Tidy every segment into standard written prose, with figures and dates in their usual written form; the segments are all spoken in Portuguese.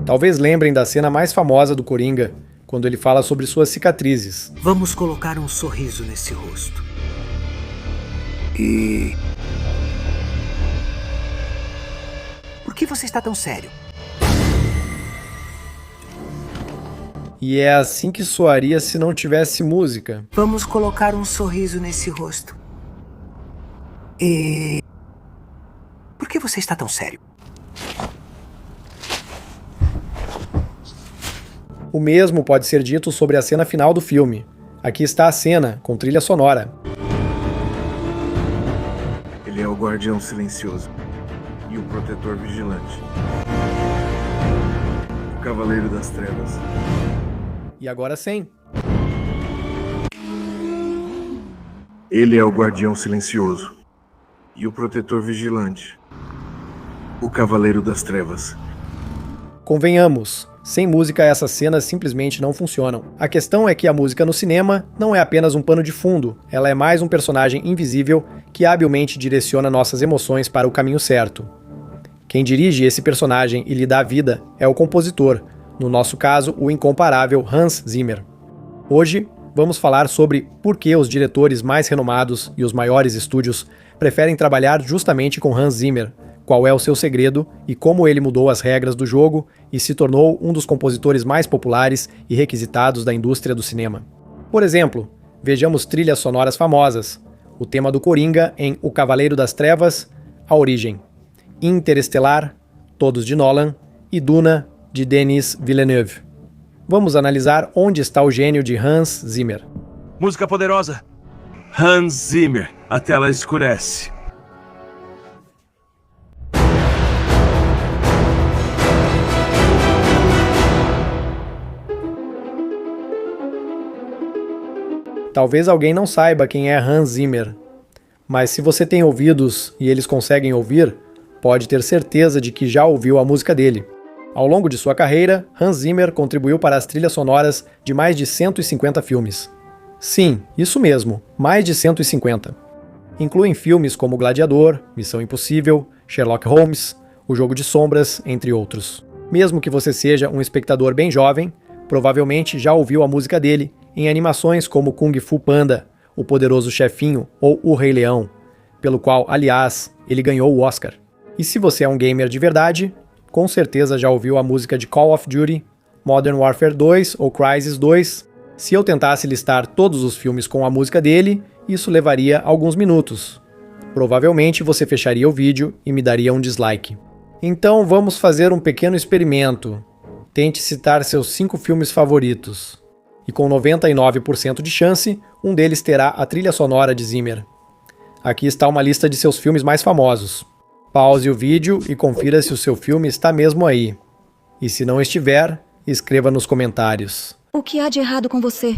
Talvez lembrem da cena mais famosa do Coringa, quando ele fala sobre suas cicatrizes. Vamos colocar um sorriso nesse rosto. E... Por que você está tão sério? E é assim que soaria se não tivesse música. Vamos colocar um sorriso nesse rosto. E... Por que você está tão sério? O mesmo pode ser dito sobre a cena final do filme. Aqui está a cena, com trilha sonora. Ele é o guardião silencioso e o protetor vigilante. O cavaleiro das trevas. E agora sem. Ele é o guardião silencioso e o protetor vigilante. O cavaleiro das trevas. Convenhamos, sem música essas cenas simplesmente não funcionam. A questão é que a música no cinema não é apenas um pano de fundo, ela é mais um personagem invisível que habilmente direciona nossas emoções para o caminho certo. Quem dirige esse personagem e lhe dá vida é o compositor, no nosso caso, o incomparável Hans Zimmer. Hoje, vamos falar sobre por que os diretores mais renomados e os maiores estúdios preferem trabalhar justamente com Hans Zimmer, qual é o seu segredo e como ele mudou as regras do jogo e se tornou um dos compositores mais populares e requisitados da indústria do cinema. Por exemplo, vejamos trilhas sonoras famosas, o tema do Coringa em O Cavaleiro das Trevas, A Origem, Interestelar, Todos de Nolan e Duna, de Denis Villeneuve. Vamos analisar onde está o gênio de Hans Zimmer. Música poderosa. Hans Zimmer, a tela escurece. Talvez alguém não saiba quem é Hans Zimmer, mas se você tem ouvidos e eles conseguem ouvir, pode ter certeza de que já ouviu a música dele. Ao longo de sua carreira, Hans Zimmer contribuiu para as trilhas sonoras de mais de 150 filmes. Sim, isso mesmo, mais de 150. Incluem filmes como Gladiador, Missão Impossível, Sherlock Holmes, O Jogo de Sombras, entre outros. Mesmo que você seja um espectador bem jovem, provavelmente já ouviu a música dele em animações como Kung Fu Panda, O Poderoso Chefinho ou O Rei Leão, pelo qual, aliás, ele ganhou o Oscar. E se você é um gamer de verdade, com certeza já ouviu a música de Call of Duty, Modern Warfare 2 ou Crysis 2. Se eu tentasse listar todos os filmes com a música dele, isso levaria alguns minutos. Provavelmente você fecharia o vídeo e me daria um dislike. Então vamos fazer um pequeno experimento. Tente citar seus 5 filmes favoritos. E com 99% de chance, um deles terá a trilha sonora de Zimmer. Aqui está uma lista de seus filmes mais famosos. Pause o vídeo e confira se o seu filme está mesmo aí. E se não estiver, escreva nos comentários. O que há de errado com você?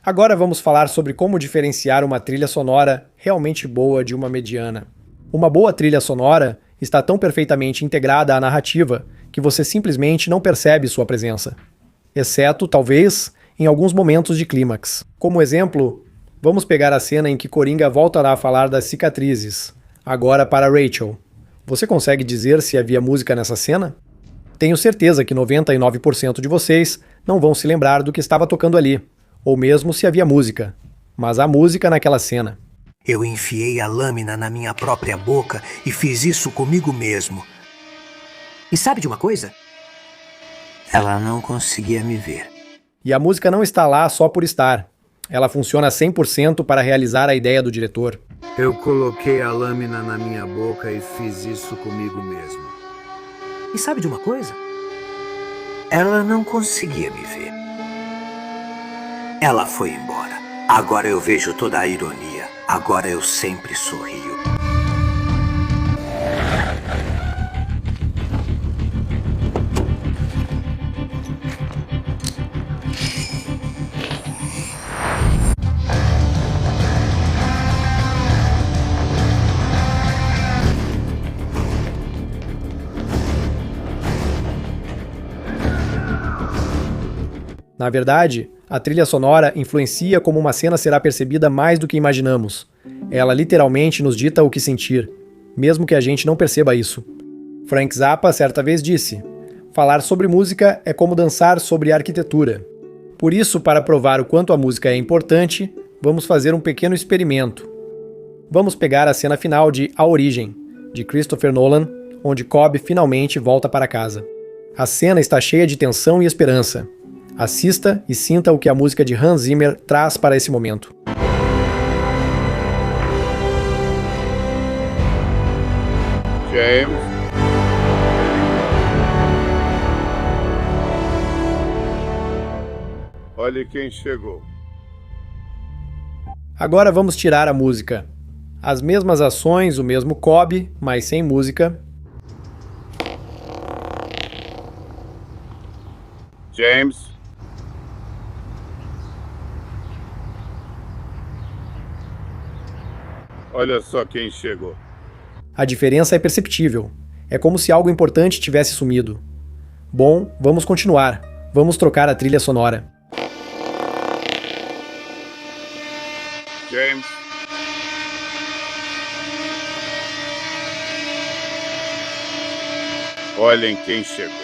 Agora vamos falar sobre como diferenciar uma trilha sonora realmente boa de uma mediana. Uma boa trilha sonora está tão perfeitamente integrada à narrativa que você simplesmente não percebe sua presença. Exceto, talvez, em alguns momentos de clímax. Como exemplo, vamos pegar a cena em que Coringa voltará a falar das cicatrizes, agora para Rachel. Você consegue dizer se havia música nessa cena? Tenho certeza que 99% de vocês não vão se lembrar do que estava tocando ali, ou mesmo se havia música. Mas há música naquela cena. Eu enfiei a lâmina na minha própria boca e fiz isso comigo mesmo. E sabe de uma coisa? Ela não conseguia me ver. E a música não está lá só por estar. Ela funciona 100% para realizar a ideia do diretor. Eu coloquei a lâmina na minha boca e fiz isso comigo mesmo. E sabe de uma coisa? Ela não conseguia me ver. Ela foi embora. Agora eu vejo toda a ironia. Agora eu sempre sorrio. Na verdade, a trilha sonora influencia como uma cena será percebida mais do que imaginamos. Ela literalmente nos dita o que sentir, mesmo que a gente não perceba isso. Frank Zappa certa vez disse: Falar sobre música é como dançar sobre arquitetura. Por isso, para provar o quanto a música é importante, vamos fazer um pequeno experimento. Vamos pegar a cena final de A Origem, de Christopher Nolan, onde Cobb finalmente volta para casa. A cena está cheia de tensão e esperança. Assista e sinta o que a música de Hans Zimmer traz para esse momento. James. Olhe quem chegou. Agora vamos tirar a música. As mesmas ações, o mesmo Cobb, mas sem música. James. Olha só quem chegou. A diferença é perceptível. É como se algo importante tivesse sumido. Bom, vamos continuar. Vamos trocar a trilha sonora. James. Olhem quem chegou.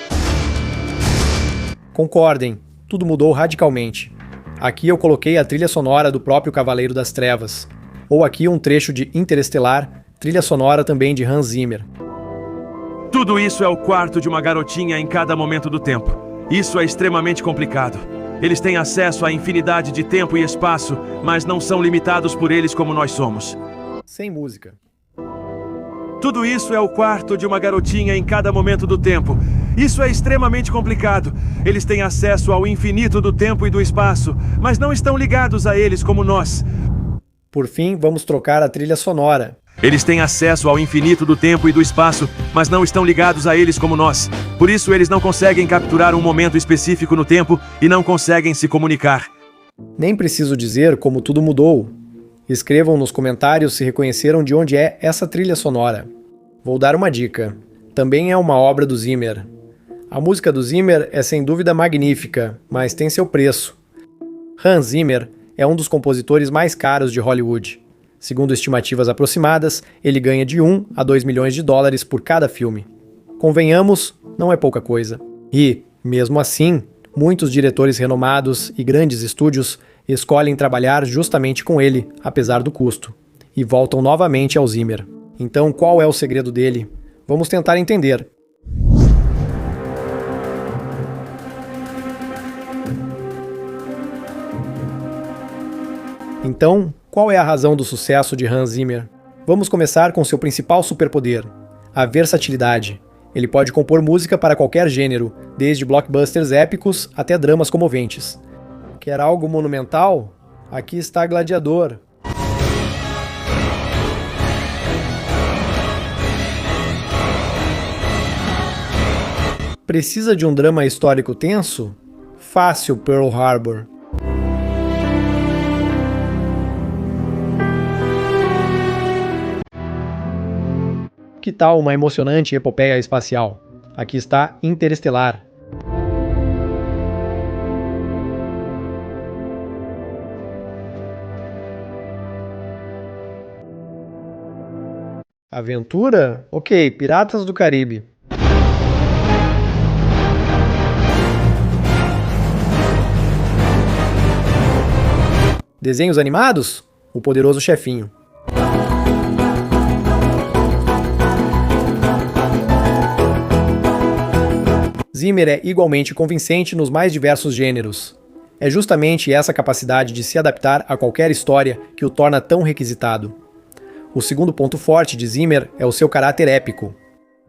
Concordem, tudo mudou radicalmente. Aqui eu coloquei a trilha sonora do próprio Cavaleiro das Trevas. Ou aqui um trecho de Interestelar, trilha sonora também de Hans Zimmer. Tudo isso é o quarto de uma garotinha em cada momento do tempo. Isso é extremamente complicado. Eles têm acesso à infinidade de tempo e espaço, mas não são limitados por eles como nós somos. Sem música. Tudo isso é o quarto de uma garotinha em cada momento do tempo. Isso é extremamente complicado. Eles têm acesso ao infinito do tempo e do espaço, mas não estão ligados a eles como nós. Por fim, vamos trocar a trilha sonora. Eles têm acesso ao infinito do tempo e do espaço, mas não estão ligados a eles como nós. Por isso, eles não conseguem capturar um momento específico no tempo e não conseguem se comunicar. Nem preciso dizer como tudo mudou. Escrevam nos comentários se reconheceram de onde é essa trilha sonora. Vou dar uma dica. Também é uma obra do Zimmer. A música do Zimmer é sem dúvida magnífica, mas tem seu preço. Hans Zimmer é um dos compositores mais caros de Hollywood. Segundo estimativas aproximadas, ele ganha de 1 a 2 milhões de dólares por cada filme. Convenhamos, não é pouca coisa. E, mesmo assim, muitos diretores renomados e grandes estúdios escolhem trabalhar justamente com ele, apesar do custo. E voltam novamente ao Zimmer. Então, qual é o segredo dele? Vamos tentar entender. Então, qual é a razão do sucesso de Hans Zimmer? Vamos começar com seu principal superpoder, a versatilidade. Ele pode compor música para qualquer gênero, desde blockbusters épicos até dramas comoventes. Quer algo monumental? Aqui está Gladiador. Precisa de um drama histórico tenso? Fácil, Pearl Harbor. Que tal uma emocionante epopeia espacial? Aqui está Interestelar. Aventura? Ok, Piratas do Caribe. Desenhos animados? O Poderoso Chefinho. Zimmer é igualmente convincente nos mais diversos gêneros. É justamente essa capacidade de se adaptar a qualquer história que o torna tão requisitado. O segundo ponto forte de Zimmer é o seu caráter épico.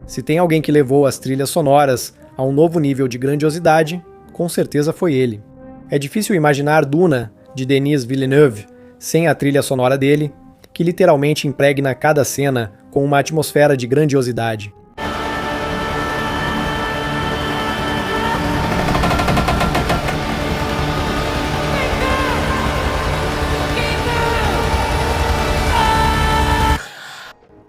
Se tem alguém que levou as trilhas sonoras a um novo nível de grandiosidade, com certeza foi ele. É difícil imaginar Duna, de Denis Villeneuve, sem a trilha sonora dele, que literalmente impregna cada cena com uma atmosfera de grandiosidade.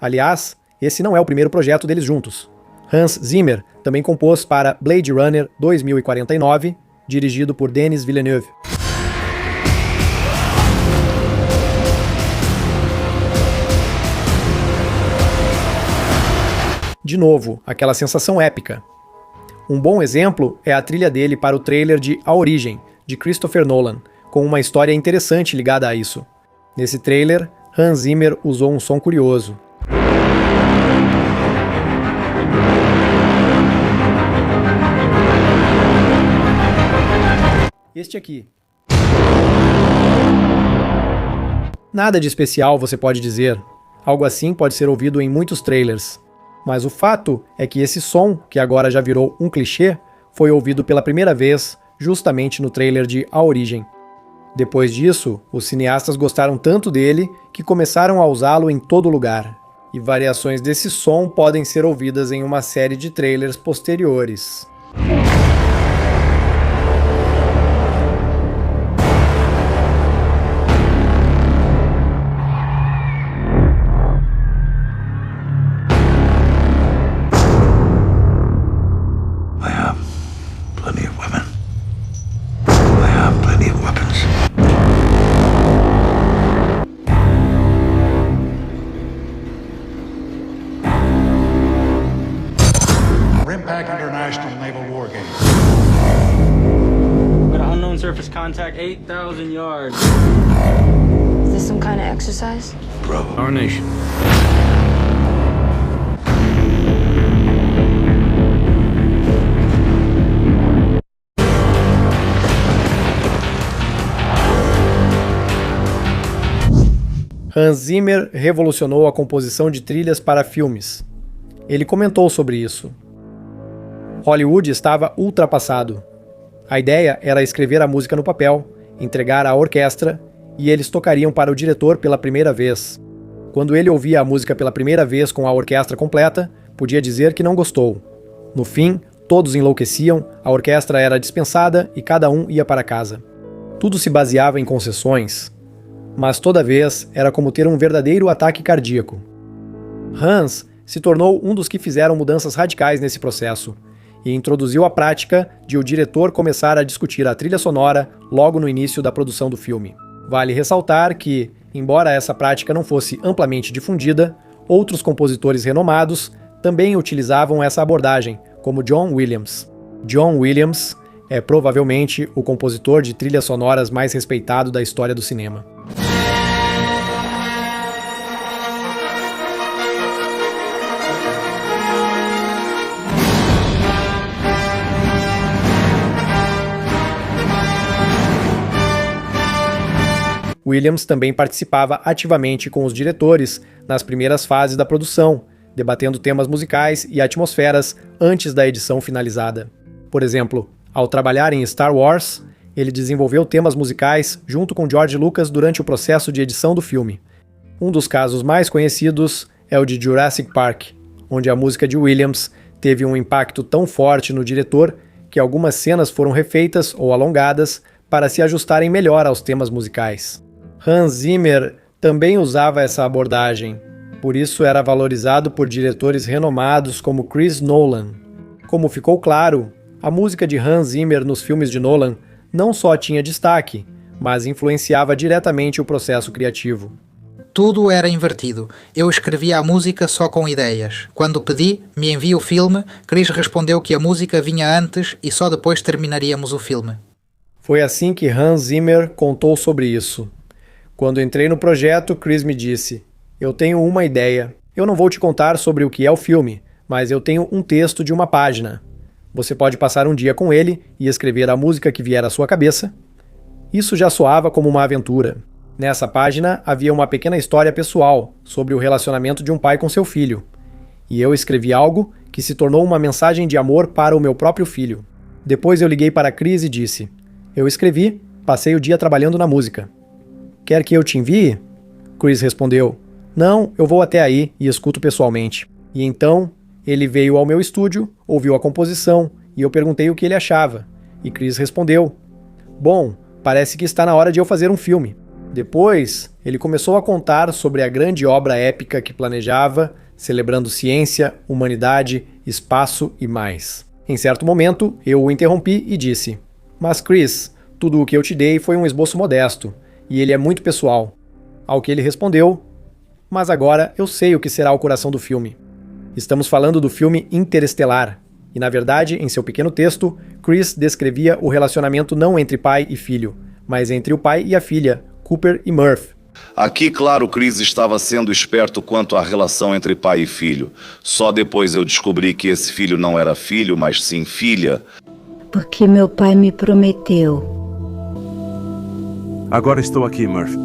Aliás, esse não é o primeiro projeto deles juntos. Hans Zimmer também compôs para Blade Runner 2049, dirigido por Denis Villeneuve. De novo, aquela sensação épica. Um bom exemplo é a trilha dele para o trailer de A Origem, de Christopher Nolan, com uma história interessante ligada a isso. Nesse trailer, Hans Zimmer usou um som curioso. Este aqui. Nada de especial, você pode dizer. Algo assim pode ser ouvido em muitos trailers. Mas o fato é que esse som, que agora já virou um clichê, foi ouvido pela primeira vez justamente no trailer de A Origem. Depois disso, os cineastas gostaram tanto dele que começaram a usá-lo em todo lugar. E variações desse som podem ser ouvidas em uma série de trailers posteriores. RIMPAC International Naval War Game. Got an unknown surface contact 8,000 yards. Is this some kind of exercise? Bravo. Our nation. Hans Zimmer revolucionou a composição de trilhas para filmes. Ele comentou sobre isso. Hollywood estava ultrapassado. A ideia era escrever a música no papel, entregar à orquestra, e eles tocariam para o diretor pela primeira vez. Quando ele ouvia a música pela primeira vez com a orquestra completa, podia dizer que não gostou. No fim, todos enlouqueciam, a orquestra era dispensada e cada um ia para casa. Tudo se baseava em concessões, mas toda vez era como ter um verdadeiro ataque cardíaco. Hans se tornou um dos que fizeram mudanças radicais nesse processo, e introduziu a prática de o diretor começar a discutir a trilha sonora logo no início da produção do filme. Vale ressaltar que, embora essa prática não fosse amplamente difundida, outros compositores renomados também utilizavam essa abordagem, como John Williams. John Williams é provavelmente o compositor de trilhas sonoras mais respeitado da história do cinema. Williams também participava ativamente com os diretores nas primeiras fases da produção, debatendo temas musicais e atmosferas antes da edição finalizada. Por exemplo, ao trabalhar em Star Wars, ele desenvolveu temas musicais junto com George Lucas durante o processo de edição do filme. Um dos casos mais conhecidos é o de Jurassic Park, onde a música de Williams teve um impacto tão forte no diretor que algumas cenas foram refeitas ou alongadas para se ajustarem melhor aos temas musicais. Hans Zimmer também usava essa abordagem, por isso era valorizado por diretores renomados como Chris Nolan. Como ficou claro, a música de Hans Zimmer nos filmes de Nolan não só tinha destaque, mas influenciava diretamente o processo criativo. Tudo era invertido. Eu escrevia a música só com ideias. Quando pedi, me envie o filme, Chris respondeu que a música vinha antes e só depois terminaríamos o filme. Foi assim que Hans Zimmer contou sobre isso. Quando entrei no projeto, Chris me disse: "Eu tenho uma ideia. Eu não vou te contar sobre o que é o filme, mas eu tenho um texto de uma página. Você pode passar um dia com ele e escrever a música que vier à sua cabeça." Isso já soava como uma aventura. Nessa página havia uma pequena história pessoal sobre o relacionamento de um pai com seu filho. E eu escrevi algo que se tornou uma mensagem de amor para o meu próprio filho. Depois eu liguei para Chris e disse: "Eu escrevi, passei o dia trabalhando na música. Quer que eu te envie?" Chris respondeu: "Não, eu vou até aí e escuto pessoalmente." E então, ele veio ao meu estúdio, ouviu a composição e eu perguntei o que ele achava. E Chris respondeu: "Bom, parece que está na hora de eu fazer um filme." Depois, ele começou a contar sobre a grande obra épica que planejava, celebrando ciência, humanidade, espaço e mais. Em certo momento, eu o interrompi e disse: "Mas Chris, tudo o que eu te dei foi um esboço modesto. E ele é muito pessoal." Ao que ele respondeu: "Mas agora eu sei o que será o coração do filme. Estamos falando do filme Interestelar. E na verdade, em seu pequeno texto, Chris descrevia o relacionamento não entre pai e filho, mas entre o pai e a filha, Cooper e Murph. Aqui, claro, Chris estava sendo esperto quanto à relação entre pai e filho. Só depois eu descobri que esse filho não era filho, mas sim filha. Porque meu pai me prometeu. Agora estou aqui, Murph.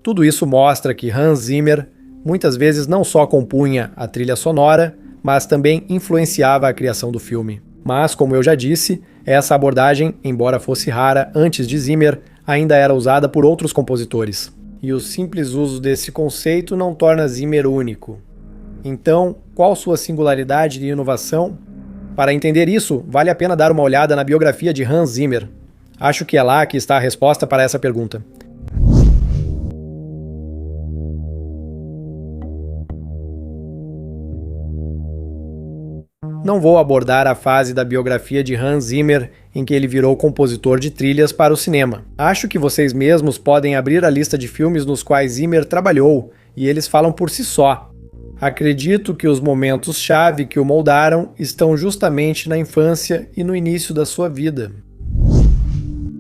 Tudo isso mostra que Hans Zimmer muitas vezes não só compunha a trilha sonora, mas também influenciava a criação do filme. Mas, como eu já disse, essa abordagem, embora fosse rara antes de Zimmer, ainda era usada por outros compositores. E o simples uso desse conceito não torna Zimmer único. Então, qual sua singularidade e inovação? Para entender isso, vale a pena dar uma olhada na biografia de Hans Zimmer. Acho que é lá que está a resposta para essa pergunta. Não vou abordar a fase da biografia de Hans Zimmer em que ele virou compositor de trilhas para o cinema. Acho que vocês mesmos podem abrir a lista de filmes nos quais Zimmer trabalhou e eles falam por si só. Acredito que os momentos-chave que o moldaram estão justamente na infância e no início da sua vida.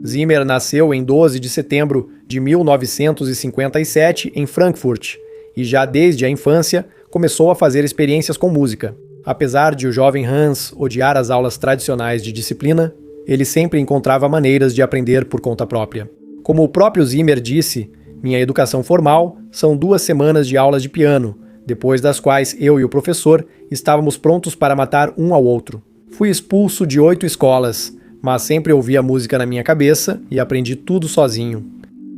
Zimmer nasceu em 12 de setembro de 1957 em Frankfurt e já desde a infância começou a fazer experiências com música. Apesar de o jovem Hans odiar as aulas tradicionais de disciplina, ele sempre encontrava maneiras de aprender por conta própria. Como o próprio Zimmer disse, minha educação formal são 2 semanas de aulas de piano, depois das quais eu e o professor estávamos prontos para matar um ao outro. Fui expulso de 8 escolas, mas sempre ouvi a música na minha cabeça e aprendi tudo sozinho.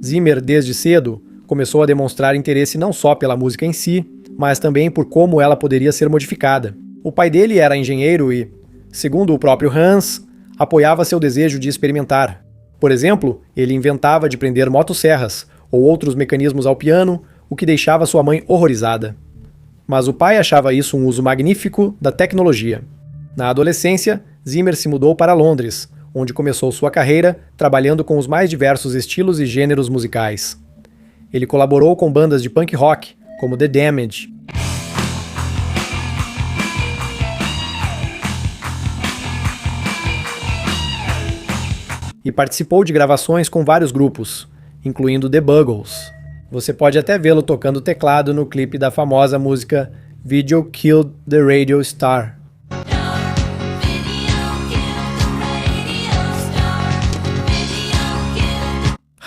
Zimmer, desde cedo, começou a demonstrar interesse não só pela música em si, mas também por como ela poderia ser modificada. O pai dele era engenheiro e, segundo o próprio Hans, apoiava seu desejo de experimentar. Por exemplo, ele inventava de prender motosserras ou outros mecanismos ao piano, o que deixava sua mãe horrorizada. Mas o pai achava isso um uso magnífico da tecnologia. Na adolescência, Zimmer se mudou para Londres, onde começou sua carreira trabalhando com os mais diversos estilos e gêneros musicais. Ele colaborou com bandas de punk rock, como The Damned, e participou de gravações com vários grupos, incluindo The Buggles. Você pode até vê-lo tocando teclado no clipe da famosa música Video Killed the Radio Star.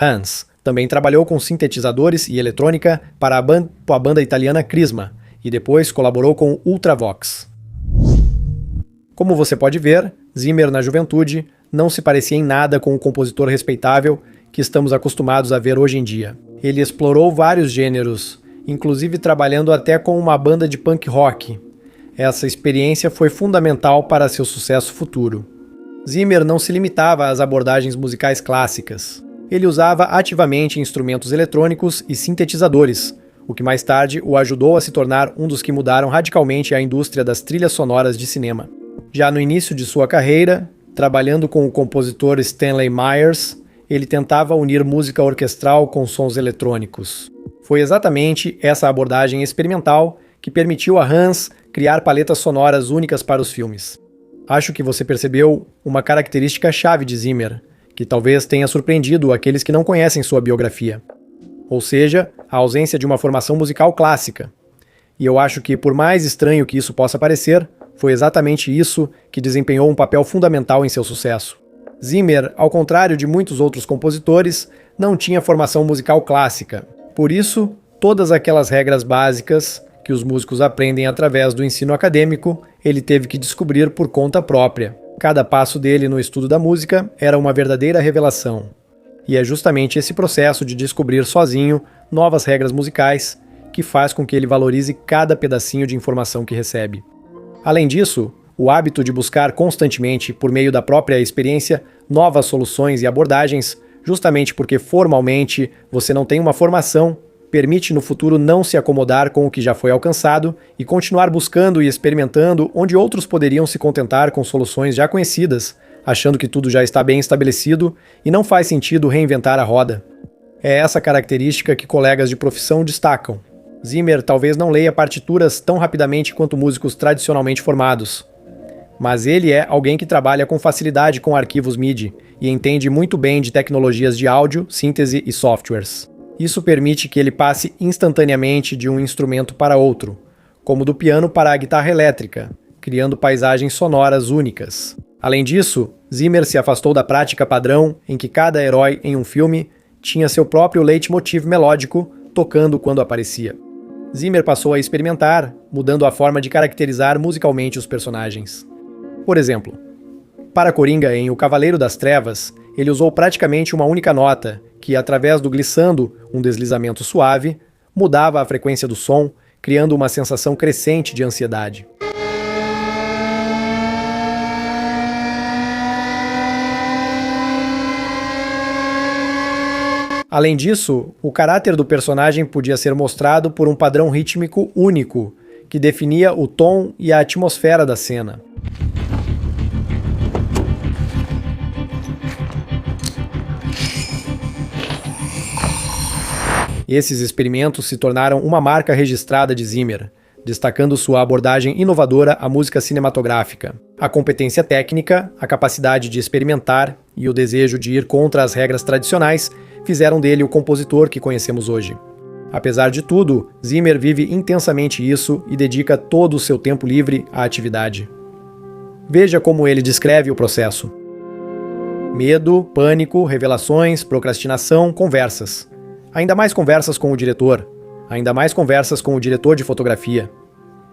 Hans também trabalhou com sintetizadores e eletrônica para a banda italiana Crisma e depois colaborou com Ultravox. Como você pode ver, Zimmer na juventude não se parecia em nada com o compositor respeitável que estamos acostumados a ver hoje em dia. Ele explorou vários gêneros, inclusive trabalhando até com uma banda de punk rock. Essa experiência foi fundamental para seu sucesso futuro. Zimmer não se limitava às abordagens musicais clássicas. Ele usava ativamente instrumentos eletrônicos e sintetizadores, o que mais tarde o ajudou a se tornar um dos que mudaram radicalmente a indústria das trilhas sonoras de cinema. Já no início de sua carreira, trabalhando com o compositor Stanley Myers, ele tentava unir música orquestral com sons eletrônicos. Foi exatamente essa abordagem experimental que permitiu a Hans criar paletas sonoras únicas para os filmes. Acho que você percebeu uma característica chave de Zimmer, que talvez tenha surpreendido aqueles que não conhecem sua biografia. Ou seja, a ausência de uma formação musical clássica. E eu acho que, por mais estranho que isso possa parecer, foi exatamente isso que desempenhou um papel fundamental em seu sucesso. Zimmer, ao contrário de muitos outros compositores, não tinha formação musical clássica. Por isso, todas aquelas regras básicas que os músicos aprendem através do ensino acadêmico, ele teve que descobrir por conta própria. Cada passo dele no estudo da música era uma verdadeira revelação. E é justamente esse processo de descobrir sozinho novas regras musicais que faz com que ele valorize cada pedacinho de informação que recebe. Além disso, o hábito de buscar constantemente, por meio da própria experiência, novas soluções e abordagens, justamente porque formalmente você não tem uma formação, permite no futuro não se acomodar com o que já foi alcançado e continuar buscando e experimentando onde outros poderiam se contentar com soluções já conhecidas, achando que tudo já está bem estabelecido e não faz sentido reinventar a roda. É essa característica que colegas de profissão destacam. Zimmer talvez não leia partituras tão rapidamente quanto músicos tradicionalmente formados, mas ele é alguém que trabalha com facilidade com arquivos MIDI e entende muito bem de tecnologias de áudio, síntese e softwares. Isso permite que ele passe instantaneamente de um instrumento para outro, como do piano para a guitarra elétrica, criando paisagens sonoras únicas. Além disso, Zimmer se afastou da prática padrão em que cada herói em um filme tinha seu próprio leitmotiv melódico tocando quando aparecia. Zimmer passou a experimentar, mudando a forma de caracterizar musicalmente os personagens. Por exemplo, para Coringa em O Cavaleiro das Trevas, ele usou praticamente uma única nota, que, através do glissando, um deslizamento suave, mudava a frequência do som, criando uma sensação crescente de ansiedade. Além disso, o caráter do personagem podia ser mostrado por um padrão rítmico único, que definia o tom e a atmosfera da cena. Esses experimentos se tornaram uma marca registrada de Zimmer, destacando sua abordagem inovadora à música cinematográfica. A competência técnica, a capacidade de experimentar e o desejo de ir contra as regras tradicionais fizeram dele o compositor que conhecemos hoje. Apesar de tudo, Zimmer vive intensamente isso e dedica todo o seu tempo livre à atividade. Veja como ele descreve o processo: medo, pânico, revelações, procrastinação, conversas. Ainda mais conversas com o diretor. Ainda mais conversas com o diretor de fotografia.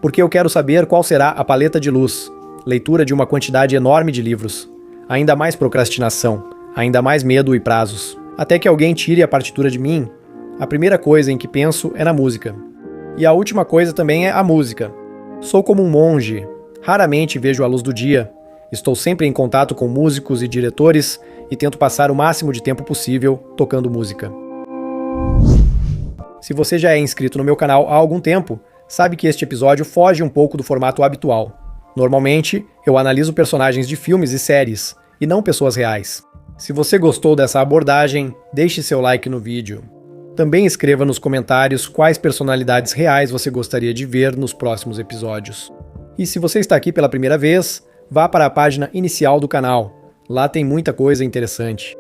Porque eu quero saber qual será a paleta de luz. Leitura de uma quantidade enorme de livros. Ainda mais procrastinação. Ainda mais medo e prazos. Até que alguém tire a partitura de mim, a primeira coisa em que penso é na música. E a última coisa também é a música. Sou como um monge. Raramente vejo a luz do dia. Estou sempre em contato com músicos e diretores e tento passar o máximo de tempo possível tocando música. Se você já é inscrito no meu canal há algum tempo, sabe que este episódio foge um pouco do formato habitual. Normalmente, eu analiso personagens de filmes e séries, e não pessoas reais. Se você gostou dessa abordagem, deixe seu like no vídeo. Também escreva nos comentários quais personalidades reais você gostaria de ver nos próximos episódios. E se você está aqui pela primeira vez, vá para a página inicial do canal. Lá tem muita coisa interessante.